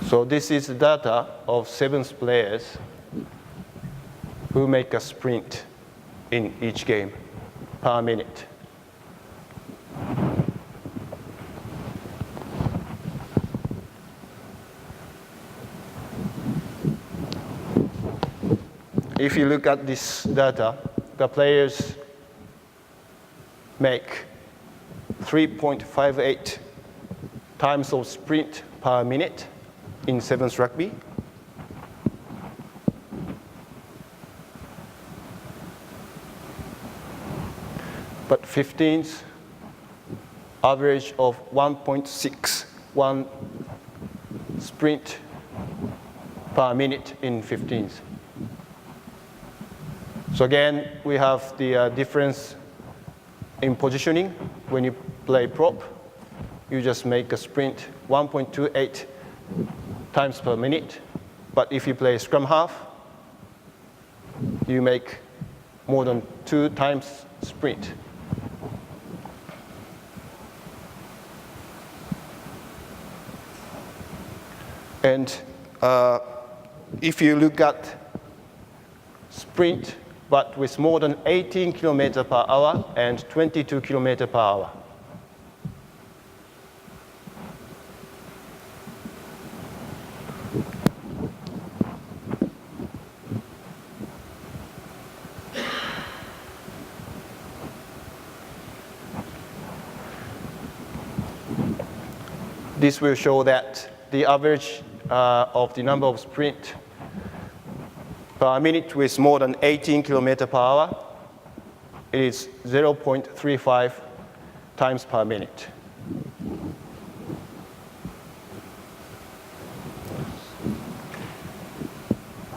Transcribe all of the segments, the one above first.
So this is the data of 7th players who make a sprint in each game per minute. If you look at this data, the players make 3.58 times of sprint per minute in 7th rugby. But 15th average of 1.61 sprint per minute in 15th. So again, we have the difference in positioning. When you play prop, you just make a sprint 1.28 times per minute. But if you play scrum half, you make more than 2 times sprint. And if you look at sprint, but with more than 18 kilometers per hour and 22 kilometers per hour. This will show that the average of the number of sprint per minute with more than 18 kilometers per hour is 0.35 times per minute.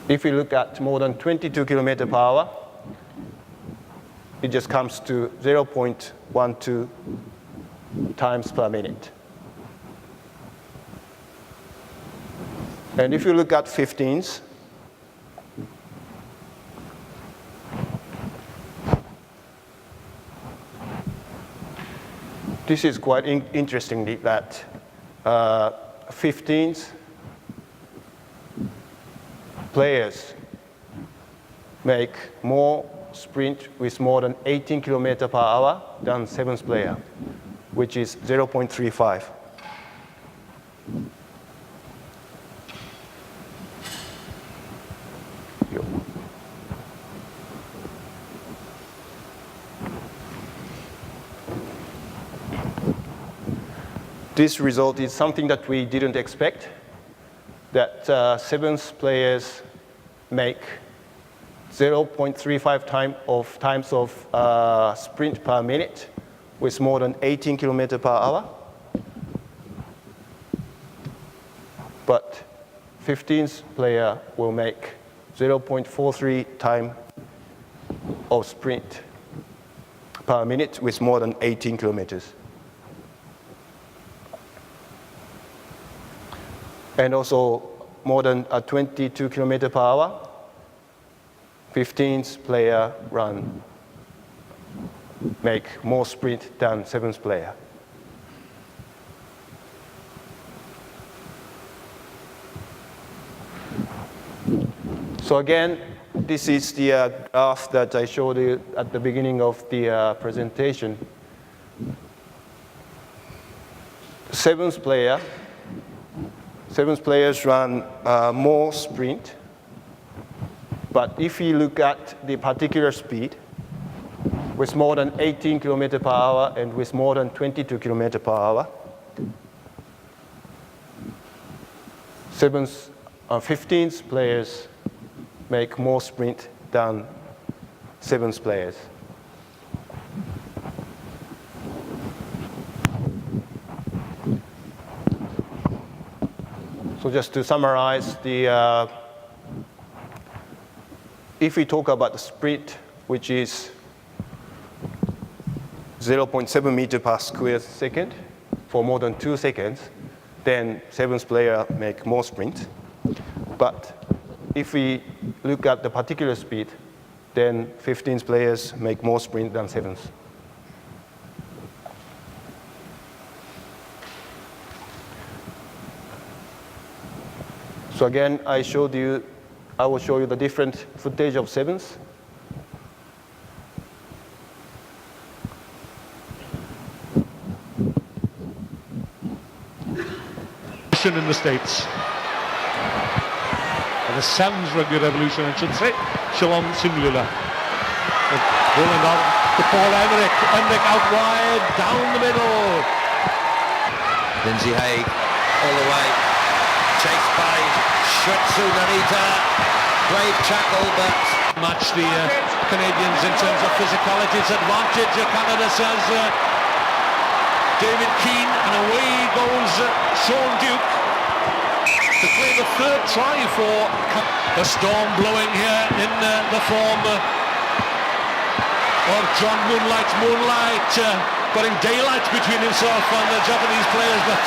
If we look at more than 22 kilometers per hour, it just comes to 0.12 times per minute. And if you look at 15s, this is quite interesting that 15th players make more sprint with more than 18 kilometers per hour than 7th player, which is 0.35. This result is something that we didn't expect, that 7th players make 0.35 times of sprint per minute with more than 18 kilometers per hour. But 15th player will make 0.43 time of sprint per minute with more than 18 kilometers. And also more than 22 kilometers per hour, 15th player make more sprint than 7th player. So again, this is the graph that I showed you at the beginning of the presentation. 7th players run more sprint, but if you look at the particular speed, with more than 18 kilometers per hour and with more than 22 kilometers per hour, 15th players make more sprint than 7th players. So just to summarize, if we talk about the sprint, which is 0.7 meters per square second for more than 2 seconds, then 7th player make more sprint. But if we look at the particular speed, then 15th players make more sprint than 7th. So again, I will show you the different footage of sevens. In the States. The Sevens Rugby Revolution, I should say. Shalom Simula. Rolling out to Paul Emmerich. Emmerich out wide, down the middle. Lindsay Haig all the way. Chased by Shotsu Narita. Brave tackle, but match the Canadians in terms of physicality. It's advantage. Canada says David Keane, and away goes Sean Duke to play the third try for the storm blowing here in the form of John Moonlight, putting daylight between himself and the Japanese players, but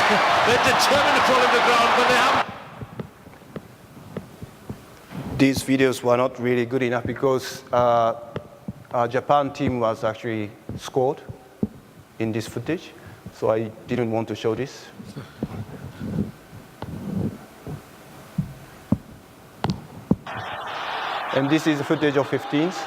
they're determined to fall in the ground, but they haven't. These videos were not really good enough because our Japan team was actually scored in this footage, so I didn't want to show this. And this is the footage of 15s.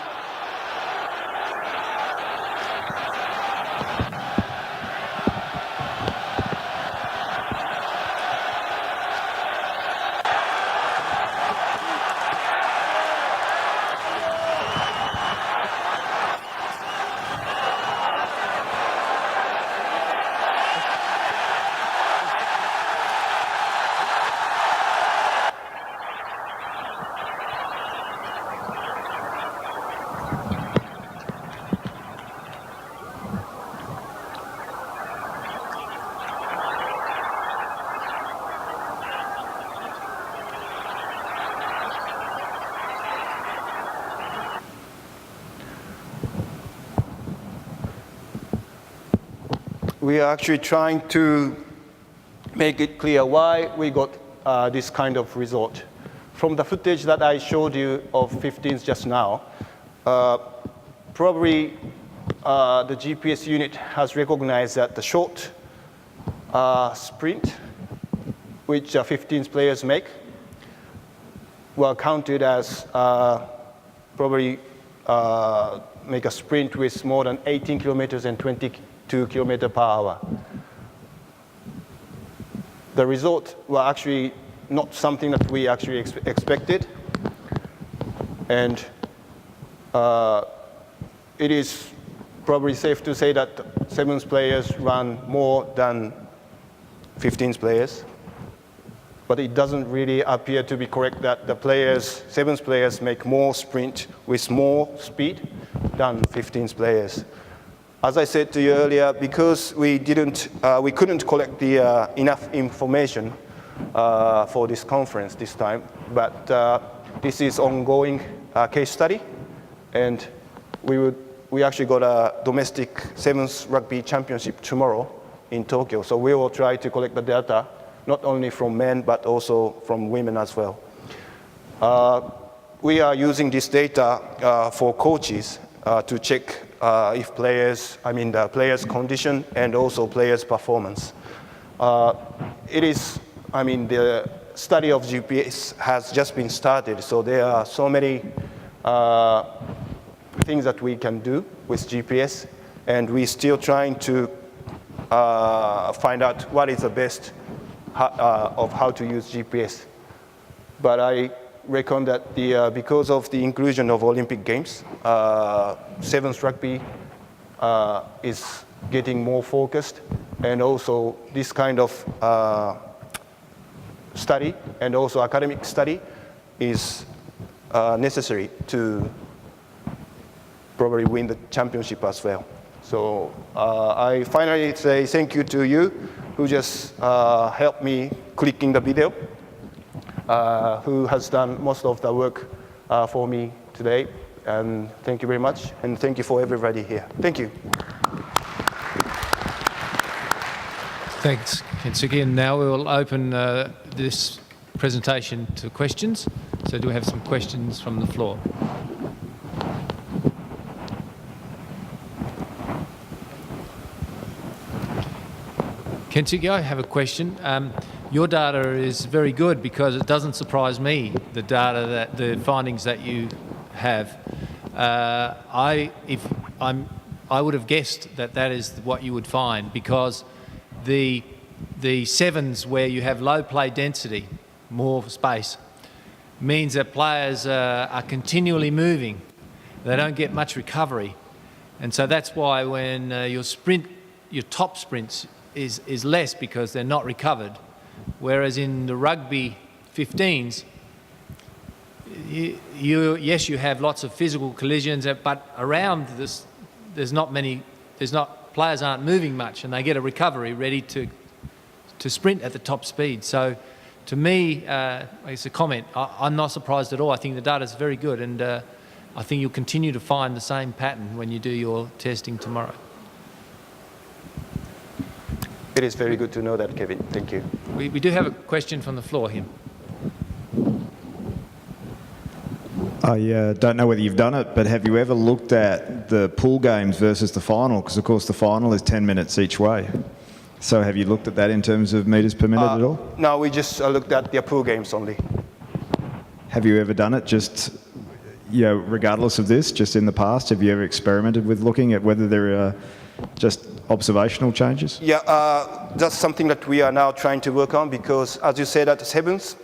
We are actually trying to make it clear why we got this kind of result. From the footage that I showed you of 15s just now, probably the GPS unit has recognized that the short sprint, which 15s players make, were counted as probably make a sprint with more than 18 kilometers and 22 kilometers per hour. The result were actually not something that we actually expected, and it is probably safe to say that sevens players run more than 15s players, but it doesn't really appear to be correct that the players, sevens players make more sprint with more speed than 15s players. As I said to you earlier, because we couldn't collect the enough information for this conference this time, but this is ongoing case study, and we actually got a domestic sevens rugby championship tomorrow in Tokyo, so we will try to collect the data not only from men but also from women as well. We are using this data for coaches to check if the players' condition and also players' performance. The study of GPS has just been started, so there are so many things that we can do with GPS, and we're still trying to find out what is the best of how to use GPS. But I reckon that because of the inclusion of Olympic Games, sevens rugby is getting more focused, and also this kind of study and also academic study is necessary to probably win the championship as well. So I finally say thank you to you who just helped me clicking the video, who has done most of the work for me today. And thank you very much, and thank you for everybody here. Thank you. Thanks, Kensuke. And now we will open this presentation to questions. So do we have some questions from the floor? Kensuke, I have a question. your data is very good because it doesn't surprise me, the findings that you have. I would have guessed that is what you would find, because the sevens where you have low play density, more space, means that players are continually moving. They don't get much recovery. And so that's why when your top sprints is less, because they're not recovered. Whereas in the rugby 15s, yes, you have lots of physical collisions, but around this, players aren't moving much, and they get a recovery ready to sprint at the top speed. So to me, it's a comment. I'm not surprised at all. I think the data is very good, and I think you'll continue to find the same pattern when you do your testing tomorrow. It is very good to know that, Kevin. Thank you. We do have a question from the floor here. I don't know whether you've done it, but have you ever looked at the pool games versus the final? Because, of course, the final is 10 minutes each way. So have you looked at that in terms of metres per minute at all? No, we just looked at the pool games only. Have you ever done it just, regardless of this, just in the past? Have you ever experimented with looking at whether there are just observational changes? Yeah, that's something that we are now trying to work on, because, as you said, at the sevens,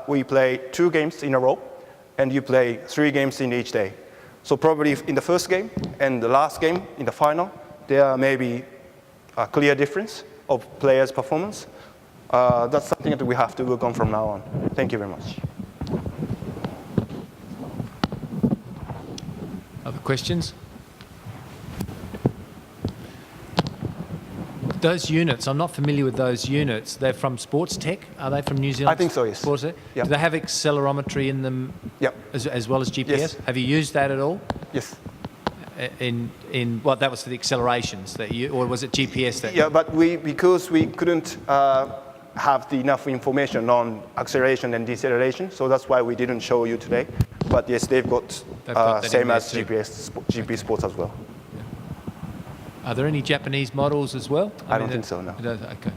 we play 2 games in a row, and you play 3 games in each day. So probably in the first game and the last game in the final, there may be a clear difference of players' performance. That's something that we have to work on from now on. Thank you very much. Other questions? Those units, I'm not familiar with those units. They're from Sports Tech? Are they from New Zealand? I think so, yes. Sports Tech? Yep. Do they have accelerometry in them? Yep. As well as GPS? Yes. Have you used that at all? Yes. That was for the accelerations or was it GPS that? Yeah, but because we couldn't have enough information on acceleration and deceleration, so that's why we didn't show you today. But yes, they've got same as GP Sports as well. Are there any Japanese models as well? I don't think so, no. Okay.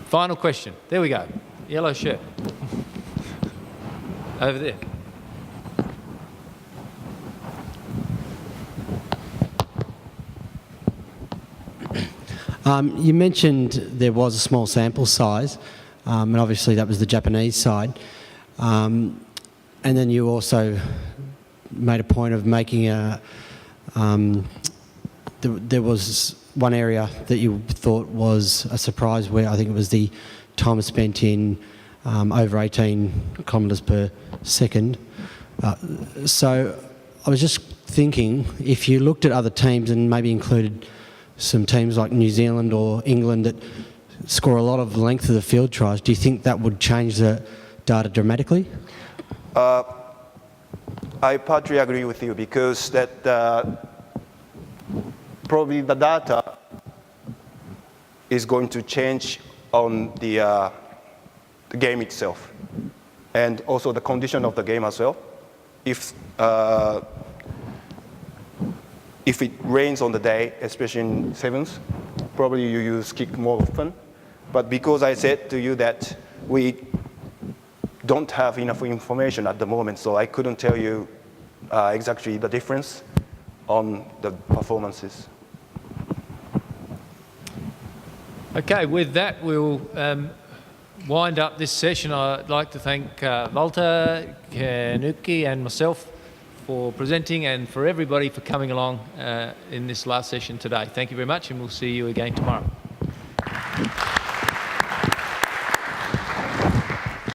Final question. There we go. Yellow shirt. Over there. You mentioned there was a small sample size, and obviously that was the Japanese side. And then you also made a point of making there was one area that you thought was a surprise, where I think it was the time spent in over 18 kilometres per second. So I was just thinking, if you looked at other teams and maybe included some teams like New Zealand or England that score a lot of length of the field tries, do you think that would change the data dramatically? I partly agree with you, because that probably the data is going to change on the game itself, and also the condition of the game as well. If it rains on the day, especially in sevens, probably you use kick more often. But because I said to you that we don't have enough information at the moment, so I couldn't tell you exactly the difference on the performances. Okay, with that, we'll wind up this session. I'd like to thank Walter, Kensuke, and myself for presenting, and for everybody for coming along in this last session today. Thank you very much, and we'll see you again tomorrow.